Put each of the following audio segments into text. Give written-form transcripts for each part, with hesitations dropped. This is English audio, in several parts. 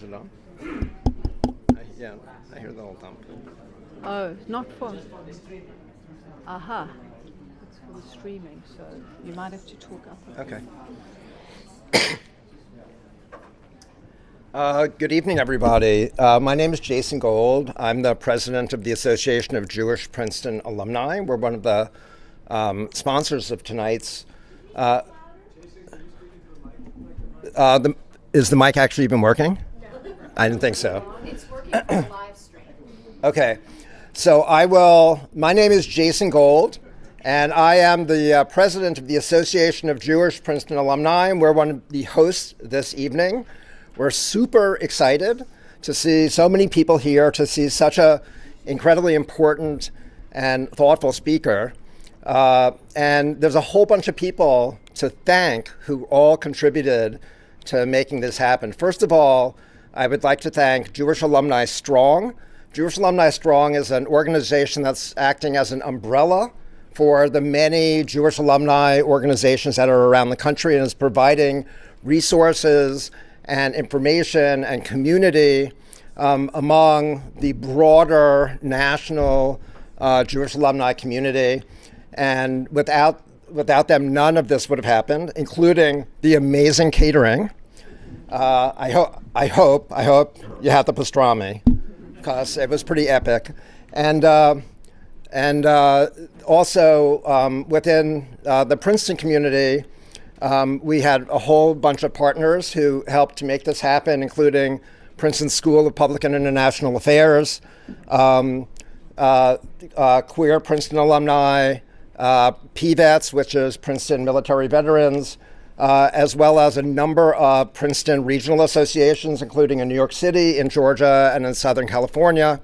Is it on? Yeah, I hear the whole thump. Oh, not for... Aha. It's for the streaming, so you might have to talk up. Okay. Good evening, everybody. My name is Jason Gold. I'm the president of the Association of Jewish Princeton Alumni. We're one of the sponsors of tonight's... is the mic actually even working? I didn't think so. It's working for the live stream. Okay. So my name is Jason Gold, and I am the president of the Association of Jewish Princeton Alumni, and we're one of the hosts this evening. We're super excited to see so many people here, to see such a incredibly important and thoughtful speaker. And there's a whole bunch of people to thank who all contributed to making this happen. First of all, I would like to thank Jewish Alumni Strong. Jewish Alumni Strong is an organization that's acting as an umbrella for the many Jewish alumni organizations that are around the country, and is providing resources and information and community among the broader national Jewish alumni community. And without them, none of this would have happened, including the amazing catering. I hope you had the pastrami, because it was pretty epic. And also within the Princeton community, we had a whole bunch of partners who helped to make this happen, including Princeton School of Public and International Affairs, Queer Princeton Alumni, PVETS, which is Princeton Military Veterans, as well as a number of Princeton regional associations, including in New York City, in Georgia, and in Southern California,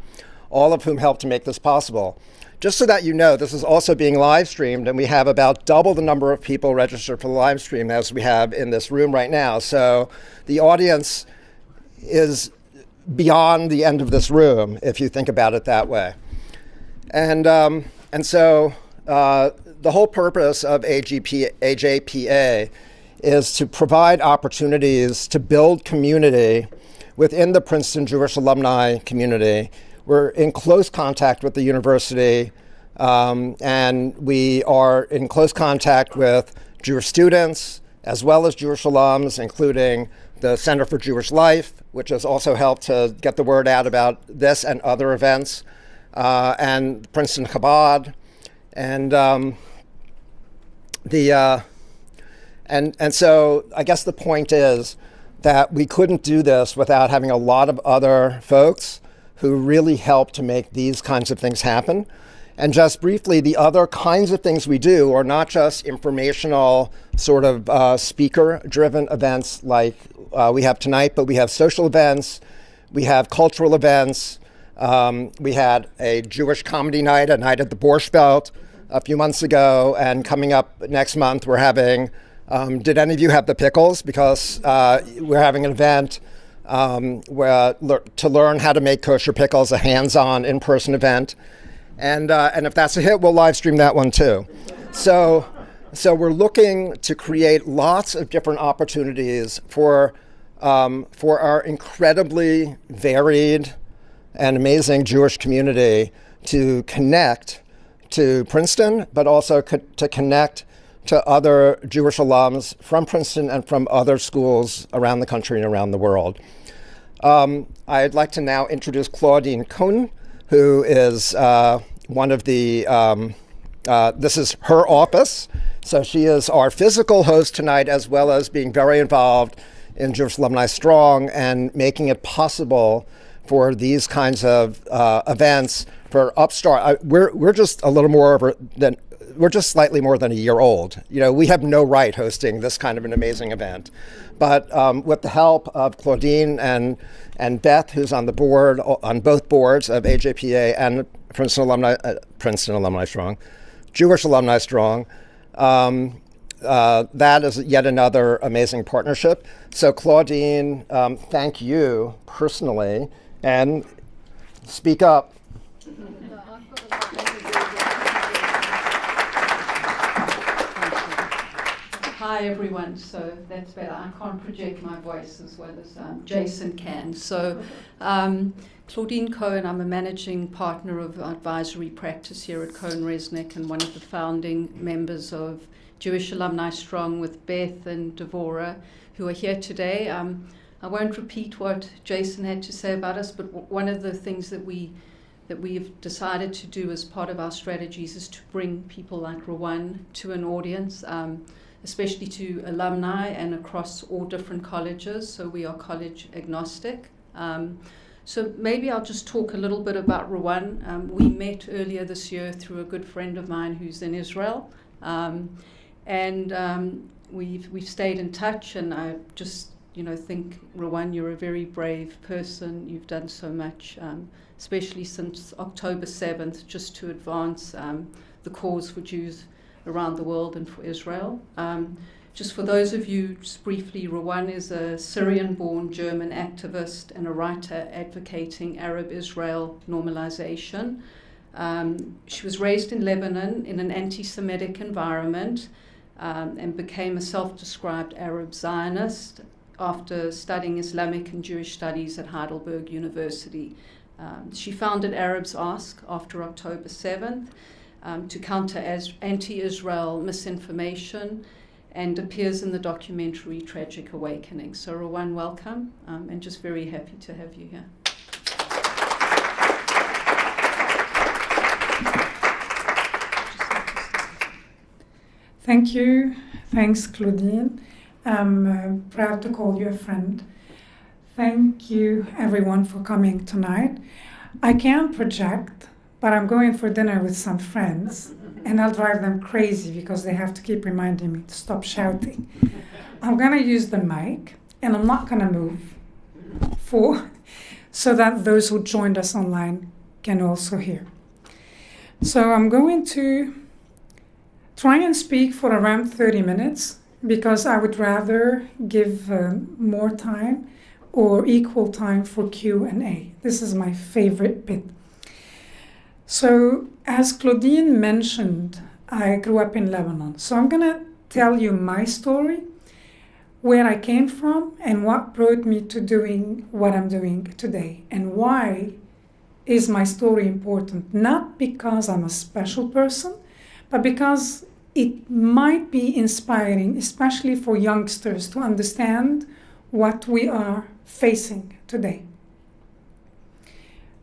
all of whom helped to make this possible. Just so that you know, this is also being live streamed, and we have about double the number of people registered for the live stream as we have in this room right now. So the audience is beyond the end of this room, if you think about it that way. And so the whole purpose of AJPA is to provide opportunities to build community within the Princeton Jewish alumni community. We're in close contact with the university, and we are in close contact with Jewish students as well as Jewish alums, including the Center for Jewish Life, which has also helped to get the word out about this and other events, and Princeton Chabad. And so I guess the point is that we couldn't do this without having a lot of other folks who really helped to make these kinds of things happen. And just briefly, the other kinds of things we do are not just informational sort of speaker-driven events like we have tonight, but we have social events, we have cultural events. We had a Jewish comedy night, a night at the Borscht Belt a few months ago, and coming up next month we're having, did any of you have the pickles? Because we're having an event to learn how to make kosher pickles, a hands-on in-person event. And if that's a hit, we'll live stream that one too. So we're looking to create lots of different opportunities for our incredibly varied and amazing Jewish community to connect to Princeton, but also to connect to other Jewish alums from Princeton and from other schools around the country and around the world. I'd like to now introduce Claudine Kuhn, who is one of the, this is her office. So she is our physical host tonight, as well as being very involved in Jewish Alumni Strong and making it possible for these kinds of events for upstart. We're just a little more we're just slightly more than a year old. You know, we have no right hosting this kind of an amazing event. But with the help of Claudine and Beth, who's on the board, on both boards of AJPA and Princeton Alumni Strong, Jewish Alumni Strong, that is yet another amazing partnership. So Claudine, thank you personally, and speak up. Hi, hi everyone. So that's better. I can't project my voice as well as Jason can. So Claudine Cohen, I'm a managing partner of advisory practice here at Cohen Resnick and one of the founding members of Jewish Alumni Strong with Beth and Devorah, who are here today. I won't repeat what Jason had to say about us, but one of the things that we've decided to do as part of our strategies is to bring people like Rawan to an audience, especially to alumni and across all different colleges. So we are college agnostic. So maybe I'll just talk a little bit about Rawan. We met earlier this year through a good friend of mine who's in Israel. We've stayed in touch, and I just think, Rawan, you're a very brave person. You've done so much, especially since October 7th, just to advance the cause for Jews around the world and for Israel. Just for those of you, just briefly, Rawan is a Syrian-born German activist and a writer advocating Arab-Israel normalization. She was raised in Lebanon in an anti-Semitic environment and became a self-described Arab Zionist after studying Islamic and Jewish studies at Heidelberg University. She founded Arabs Ask after October 7th to counter anti-Israel misinformation and appears in the documentary Tragic Awakening. So Rawan, welcome, and just very happy to have you here. Thank you. Thanks, Claudine. I'm proud to call you a friend. Thank you, everyone, for coming tonight. I can't project, but I'm going for dinner with some friends, and I'll drive them crazy because they have to keep reminding me to stop shouting. I'm going to use the mic, and I'm not going to move so that those who joined us online can also hear. So I'm going to try and speak for around 30 minutes because I would rather give more time or equal time for Q&A. This is my favorite bit. So, as Claudine mentioned, I grew up in Lebanon. So I'm going to tell you my story, where I came from, and what brought me to doing what I'm doing today. And why is my story important? Not because I'm a special person, but because it might be inspiring, especially for youngsters, to understand what we are facing today.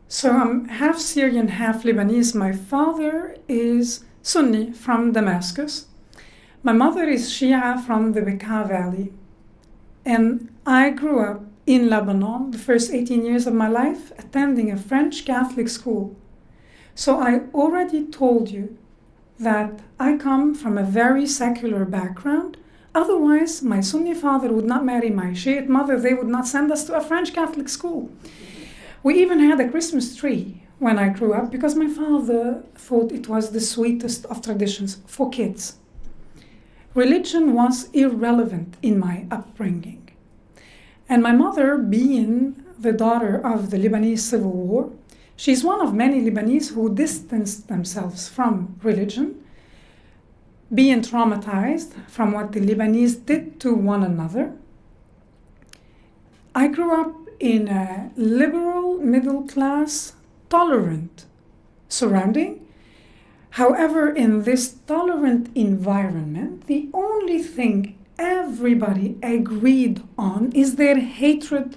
So I'm half Syrian, half Lebanese. My father is Sunni from Damascus. My mother is Shia from the Bekaa Valley. And I grew up in Lebanon the first 18 years of my life, attending a French Catholic school. So I already told you that I come from a very secular background. Otherwise, my Sunni father would not marry my Shiite mother. They would not send us to a French Catholic school. We even had a Christmas tree when I grew up because my father thought it was the sweetest of traditions for kids. Religion was irrelevant in my upbringing. And my mother, being the daughter of the Lebanese Civil War, she's one of many Lebanese who distanced themselves from religion, being traumatized from what the Lebanese did to one another. I grew up in a liberal, middle-class, tolerant surrounding. However, in this tolerant environment, the only thing everybody agreed on is their hatred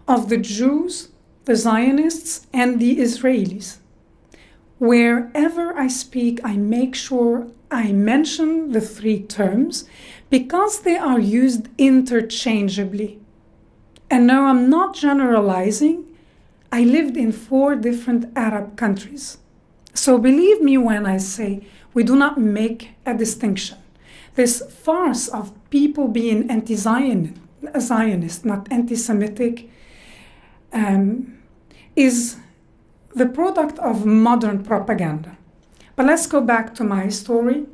of the Jews, the Zionists, and the Israelis. Wherever I speak, I make sure I mention the three terms because they are used interchangeably. And no, I'm not generalizing. I lived in 4 different Arab countries. So believe me when I say we do not make a distinction. This farce of people being anti-Zionist, not anti-Semitic, is the product of modern propaganda. But let's go back to my story.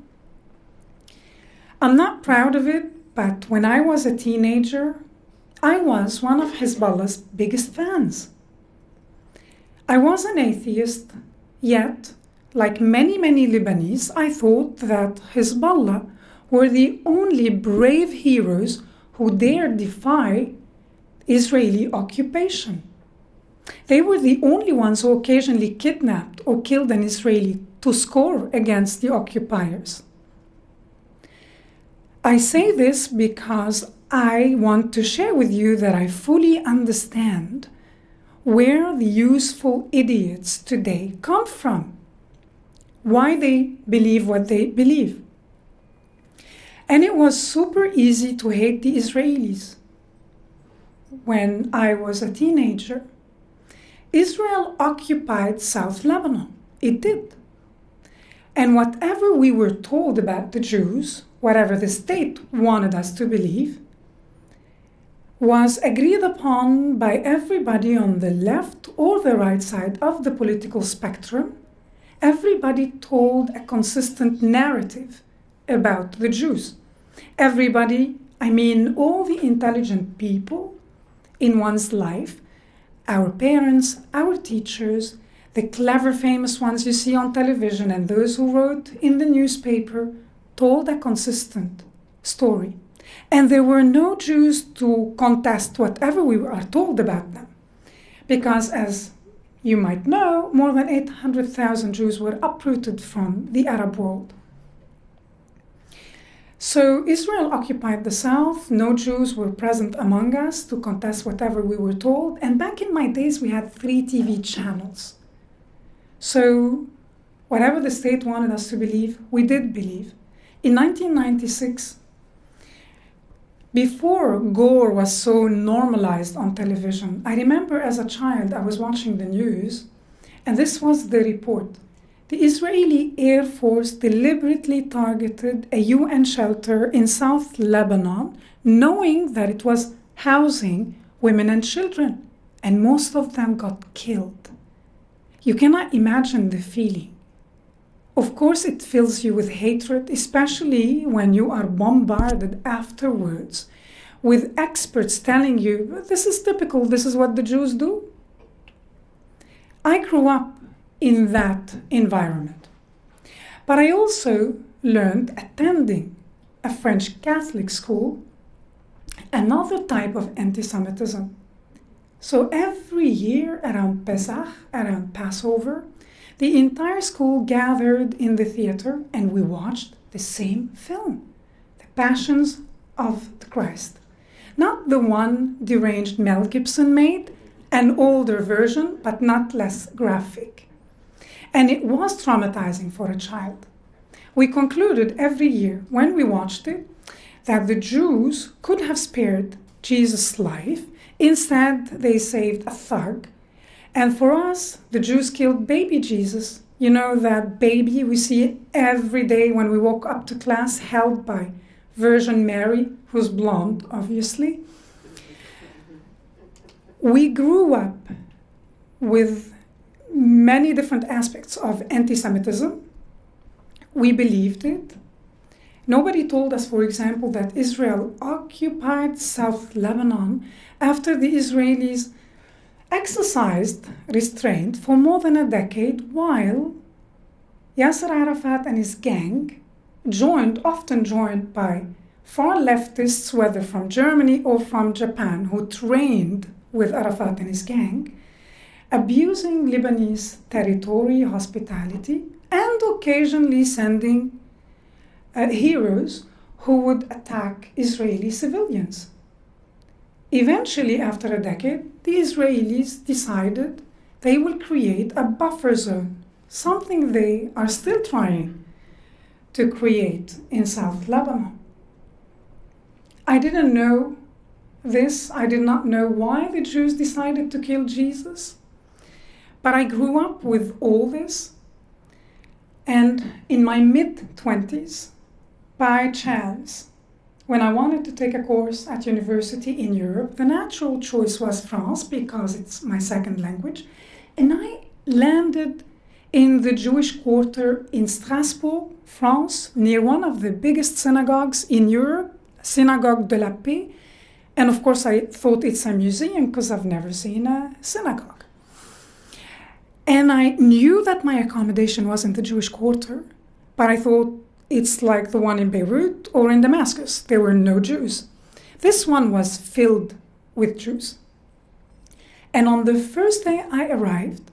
I'm not proud of it, but when I was a teenager, I was one of Hezbollah's biggest fans. I was an atheist, yet, like many Lebanese, I thought that Hezbollah were the only brave heroes who dared defy Israeli occupation. They were the only ones who occasionally kidnapped or killed an Israeli to score against the occupiers. I say this because I want to share with you that I fully understand where the useful idiots today come from, why they believe what they believe. And it was super easy to hate the Israelis. When I was a teenager, Israel occupied South Lebanon. It did. And whatever we were told about the Jews, whatever the state wanted us to believe, was agreed upon by everybody on the left or the right side of the political spectrum. Everybody told a consistent narrative about the Jews. Everybody, I mean all the intelligent people in one's life, our parents, our teachers, the clever famous ones you see on television and those who wrote in the newspaper, told a consistent story. And there were no Jews to contest whatever we are told about them. Because as you might know, more than 800,000 Jews were uprooted from the Arab world. So Israel occupied the south. No Jews were present among us to contest whatever we were told. And back in my days, we had 3 TV channels. So whatever the state wanted us to believe, we did believe. In 1996, before gore was so normalized on television, I remember as a child I was watching the news, and this was the report. The Israeli Air Force deliberately targeted a UN shelter in South Lebanon, knowing that it was housing women and children, and most of them got killed. You cannot imagine the feeling. Of course, it fills you with hatred, especially when you are bombarded afterwards with experts telling you, this is typical, this is what the Jews do. I grew up in that environment. But I also learned, attending a French Catholic school, another type of anti-Semitism. So every year around Pesach, around Passover, the entire school gathered in the theater and we watched the same film, The Passions of the Christ. Not the one deranged Mel Gibson made, an older version, but not less graphic. And it was traumatizing for a child. We concluded every year when we watched it that the Jews could have spared Jesus' life. Instead, they saved a thug. And for us, the Jews killed baby Jesus. You know, that baby we see every day when we walk up to class, held by Virgin Mary, who's blonde, obviously. We grew up with many different aspects of anti-Semitism. We believed it. Nobody told us, for example, that Israel occupied South Lebanon after the Israelis exercised restraint for more than a decade while Yasser Arafat and his gang, often joined by far leftists, whether from Germany or from Japan, who trained with Arafat and his gang, abusing Lebanese territory, hospitality, and occasionally sending heroes who would attack Israeli civilians. Eventually, after a decade, the Israelis decided they will create a buffer zone, something they are still trying to create in South Lebanon. I didn't know this. I did not know why the Jews decided to kill Jesus. But I grew up with all this. And in my mid-20s, by chance, when I wanted to take a course at university in Europe, the natural choice was France because it's my second language. And I landed in the Jewish quarter in Strasbourg, France, near one of the biggest synagogues in Europe, Synagogue de la Paix. And of course, I thought it's a museum because I've never seen a synagogue. And I knew that my accommodation was in the Jewish quarter, but I thought it's like the one in Beirut or in Damascus. There were no Jews. This one was filled with Jews. And on the first day I arrived,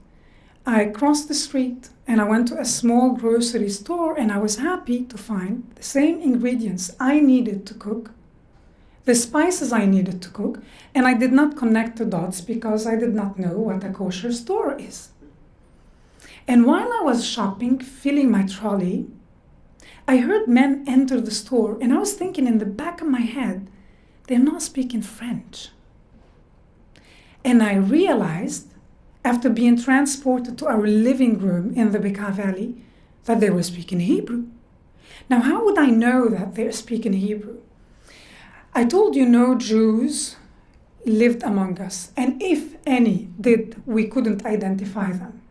I crossed the street and I went to a small grocery store, and I was happy to find the same ingredients I needed to cook, the spices I needed to cook, and I did not connect the dots because I did not know what a kosher store is. And while I was shopping, filling my trolley, I heard men enter the store, and I was thinking in the back of my head, they're not speaking French. And I realized, after being transported to our living room in the Bekaa Valley, that they were speaking Hebrew. Now, how would I know that they're speaking Hebrew? I told you no Jews lived among us, and if any did, we couldn't identify them.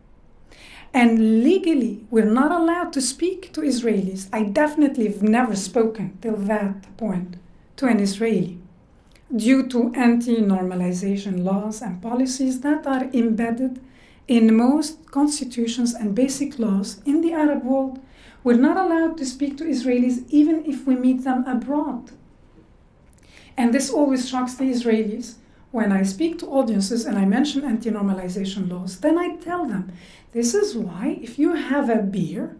And legally, we're not allowed to speak to Israelis. I definitely have never spoken till that point to an Israeli, due to anti-normalization laws and policies that are embedded in most constitutions and basic laws in the Arab world. We're not allowed to speak to Israelis even if we meet them abroad. And this always shocks the Israelis. When I speak to audiences and I mention anti-normalization laws, then I tell them, this is why if you have a beer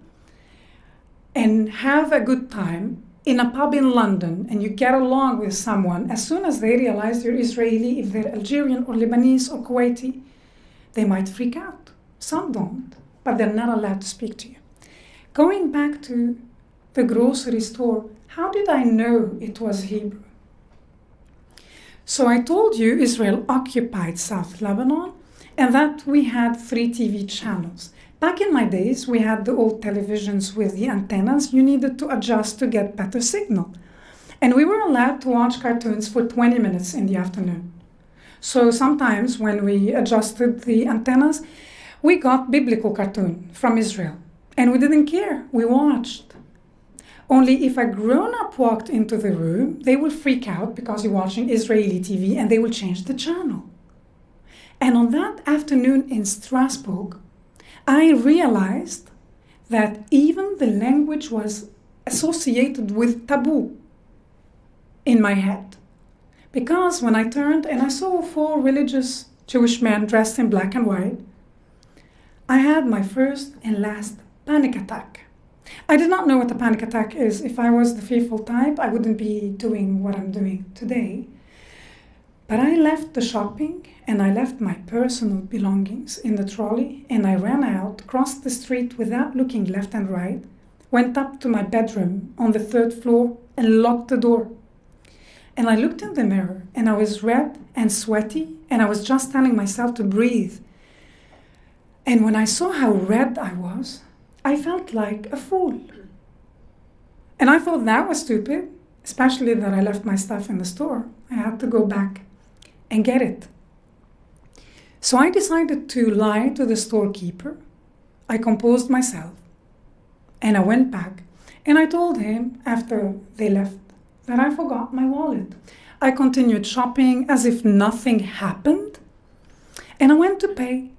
and have a good time in a pub in London and you get along with someone, as soon as they realize you're Israeli, if they're Algerian or Lebanese or Kuwaiti, they might freak out. Some don't, but they're not allowed to speak to you. Going back to the grocery store, how did I know it was Hebrew? So I told you Israel occupied South Lebanon and that we had 3 TV channels. Back in my days, we had the old televisions with the antennas you needed to adjust to get better signal. And we were allowed to watch cartoons for 20 minutes in the afternoon. So sometimes when we adjusted the antennas, we got biblical cartoon from Israel. And we didn't care, we watched. Only if a grown-up walked into the room, they will freak out because you're watching Israeli TV and they will change the channel. And on that afternoon in Strasbourg, I realized that even the language was associated with taboo in my head. Because when I turned and I saw 4 religious Jewish men dressed in black and white, I had my first and last panic attack. I did not know what a panic attack is. If I was the fearful type, I wouldn't be doing what I'm doing today. But I left the shopping and I left my personal belongings in the trolley and I ran out, crossed the street without looking left and right, went up to my bedroom on the 3rd floor and locked the door. And I looked in the mirror and I was red and sweaty and I was just telling myself to breathe. And when I saw how red I was, I felt like a fool. And I thought that was stupid, especially that I left my stuff in the store. I had to go back and get it. So I decided to lie to the storekeeper. I composed myself and I went back and I told him after they left that I forgot my wallet. I continued shopping as if nothing happened and I went to pay.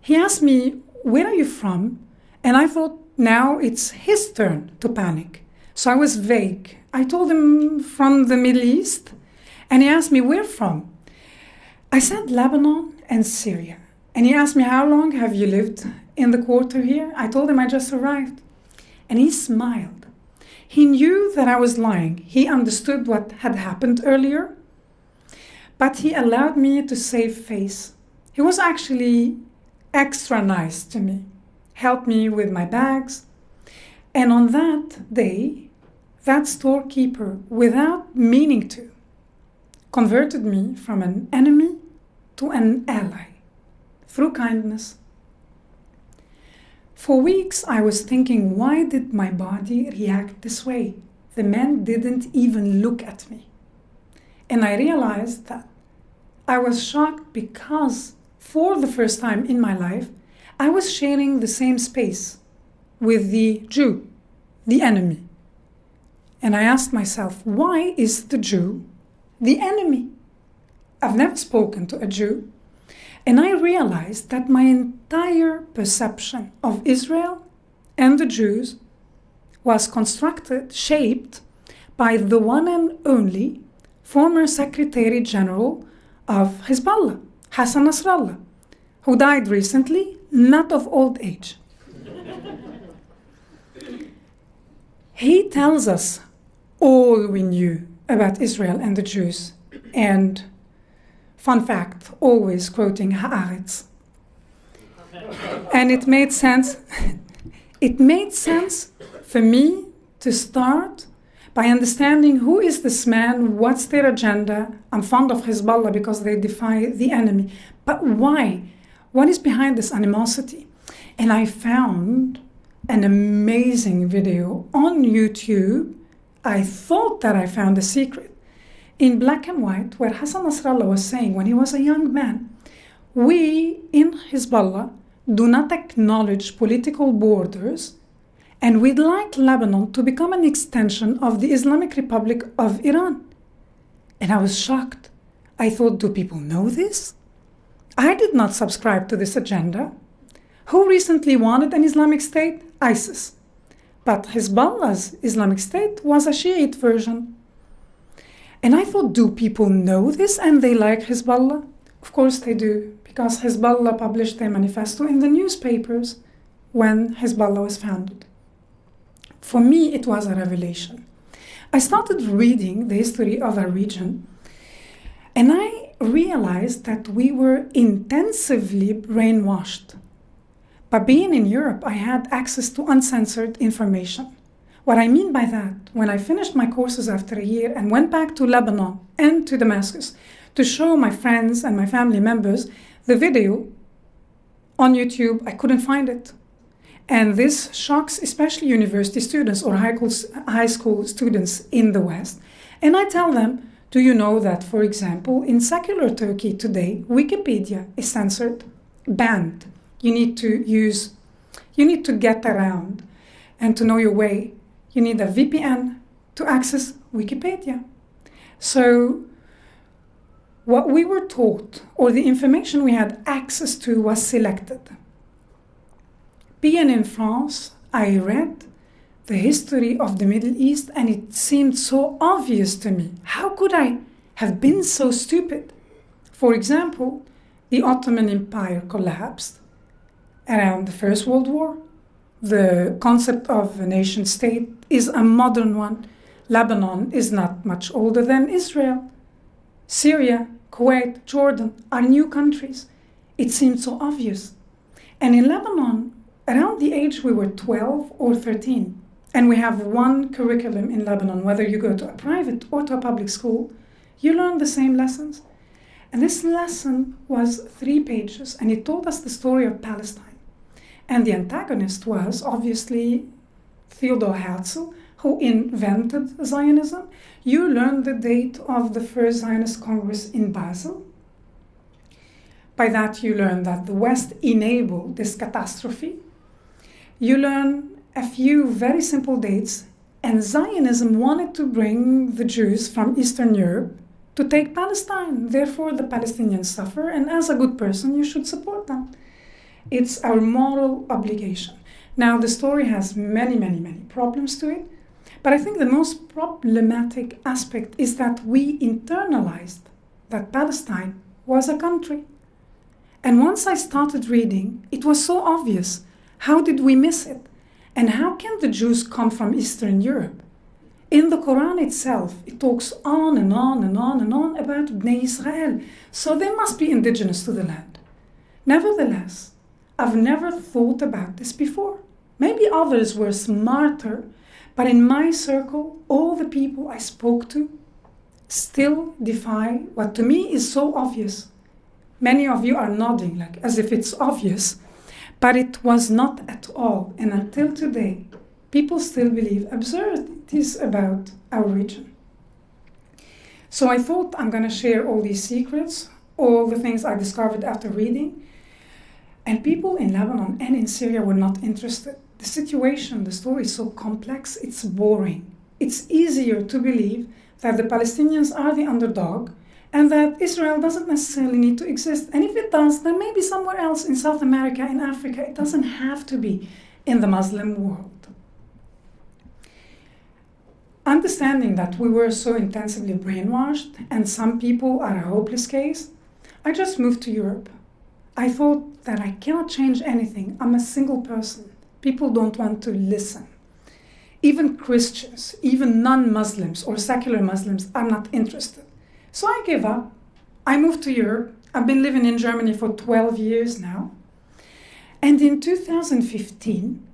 He asked me, "Where are you from?" And I thought now it's his turn to panic. So I was vague. I told him from the Middle East and he asked me, "Where from?" I said Lebanon and Syria. And he asked me, "How long have you lived in the quarter here?" I told him I just arrived. And he smiled. He knew that I was lying. He understood what had happened earlier. But he allowed me to save face. He was actually extra nice to me, helped me with my bags. And on that day, that storekeeper, without meaning to, converted me from an enemy to an ally through kindness. For weeks, I was thinking, why did my body react this way? The men didn't even look at me. And I realized that I was shocked because for the first time in my life, I was sharing the same space with the Jew, the enemy. And I asked myself, why is the Jew the enemy? I've never spoken to a Jew. And I realized that my entire perception of Israel and the Jews was constructed, shaped by the one and only former Secretary General of Hezbollah, Hassan Nasrallah, who died recently, not of old age. He tells us all we knew about Israel and the Jews, and fun fact, always quoting Haaretz. And it made sense. It made sense for me to start by understanding who is this man, what's their agenda. I'm fond of Hezbollah because they defy the enemy. But why? What is behind this animosity? And I found an amazing video on YouTube. I thought that I found a secret in black and white, where Hassan Nasrallah was saying when he was a young man, we in Hezbollah do not acknowledge political borders, and we'd like Lebanon to become an extension of the Islamic Republic of Iran. And I was shocked. I thought, do people know this? I did not subscribe to this agenda. Who recently wanted an Islamic State? ISIS. But Hezbollah's Islamic State was a Shiite version. And I thought, do people know this and they like Hezbollah? Of course they do, because Hezbollah published their manifesto in the newspapers when Hezbollah was founded. For me, it was a revelation. I started reading the history of our region, and I realized that we were intensively brainwashed. By being in Europe, I had access to uncensored information. What I mean by that, when I finished my courses after a year and went back to Lebanon and to Damascus to show my friends and my family members the video on YouTube, I couldn't find it. And this shocks especially university students or high school students in the West. And I tell them, do you know that, for example, in secular Turkey today, Wikipedia is censored, banned. You need to get around and to know your way. You need a VPN to access Wikipedia. So what we were taught, or the information we had access to, was selected. Being in France, I read the history of the Middle East, and it seemed so obvious to me. How could I have been so stupid? For example, the Ottoman Empire collapsed around the First World War. The concept of a nation state is a modern one. Lebanon is not much older than Israel. Syria, Kuwait, Jordan are new countries. It seemed so obvious. And in Lebanon, around the age we were 12 or 13, and we have one curriculum in Lebanon, whether you go to a private or to a public school, you learn the same lessons. And this lesson was 3 pages, and it told us the story of Palestine. And the antagonist was obviously Theodor Herzl, who invented Zionism. You learn the date of the first Zionist Congress in Basel. By that you learn that the West enabled this catastrophe. You learn a few very simple dates, and Zionism wanted to bring the Jews from Eastern Europe to take Palestine. Therefore, the Palestinians suffer, and as a good person, you should support them. It's our moral obligation. Now, the story has many, many, many problems to it, but I think the most problematic aspect is that we internalized that Palestine was a country. And once I started reading, it was so obvious. How did we miss it? And how can the Jews come from Eastern Europe? In the Quran itself, it talks on and on and on and on about Bnei Israel. So they must be indigenous to the land. Nevertheless, I've never thought about this before. Maybe others were smarter, but in my circle, all the people I spoke to still defy what to me is so obvious. Many of you are nodding like as if it's obvious, but it was not at all. And until today, people still believe absurdities about our region. So I thought I'm going to share all these secrets, all the things I discovered after reading. And people in Lebanon and in Syria were not interested. The situation, the story is so complex, it's boring. It's easier to believe that the Palestinians are the underdog and that Israel doesn't necessarily need to exist. And if it does, then maybe somewhere else in South America, in Africa. It doesn't have to be in the Muslim world. understanding that we were so intensively brainwashed and some people are a hopeless case, I just moved to Europe. I thought that I cannot change anything. I'm a single person. People don't want to listen. Even Christians, even non-Muslims or secular Muslims are not interested. So I gave up. I moved to Europe. I've been living in Germany for 12 years now. And in 2015,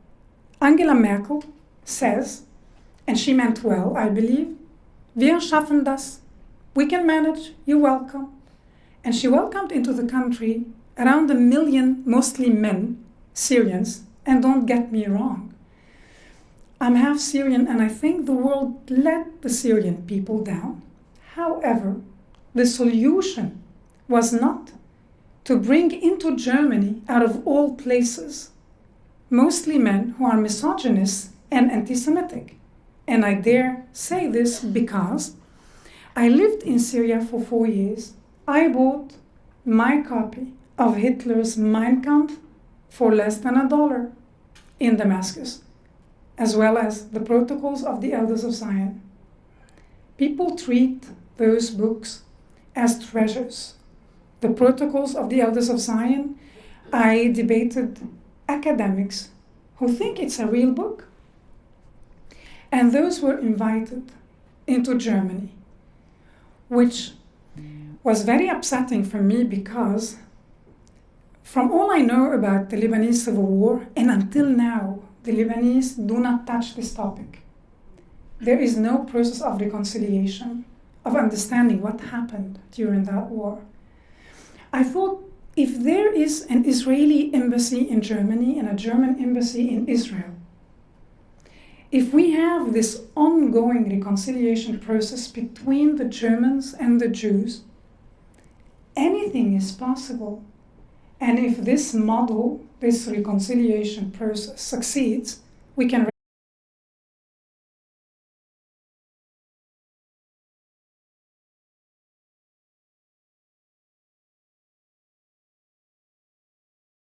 Angela Merkel says, and she meant well, I believe, wir schaffen das. We can manage, you're welcome. And she welcomed into the country around 1 million, mostly men, Syrians, and don't get me wrong. I'm half Syrian and I think the world let the Syrian people down. However, the solution was not to bring into Germany, out of all places, mostly men who are misogynists and anti-Semitic. And I dare say this because I lived in Syria for 4 years. I bought my copy of Hitler's Mein Kampf for less than $1 in Damascus, as well as the Protocols of the Elders of Zion. People treat those books as treasures. The Protocols of the Elders of Zion, I debated academics who think it's a real book. And those were invited into Germany, which was very upsetting for me because from all I know about the Lebanese civil war, and until now, the Lebanese do not touch this topic. There is no process of reconciliation, of understanding what happened during that war. I thought if there is an Israeli embassy in Germany and a German embassy in Israel, if we have this ongoing reconciliation process between the Germans and the Jews, anything is possible. And if this model, this reconciliation process succeeds, we can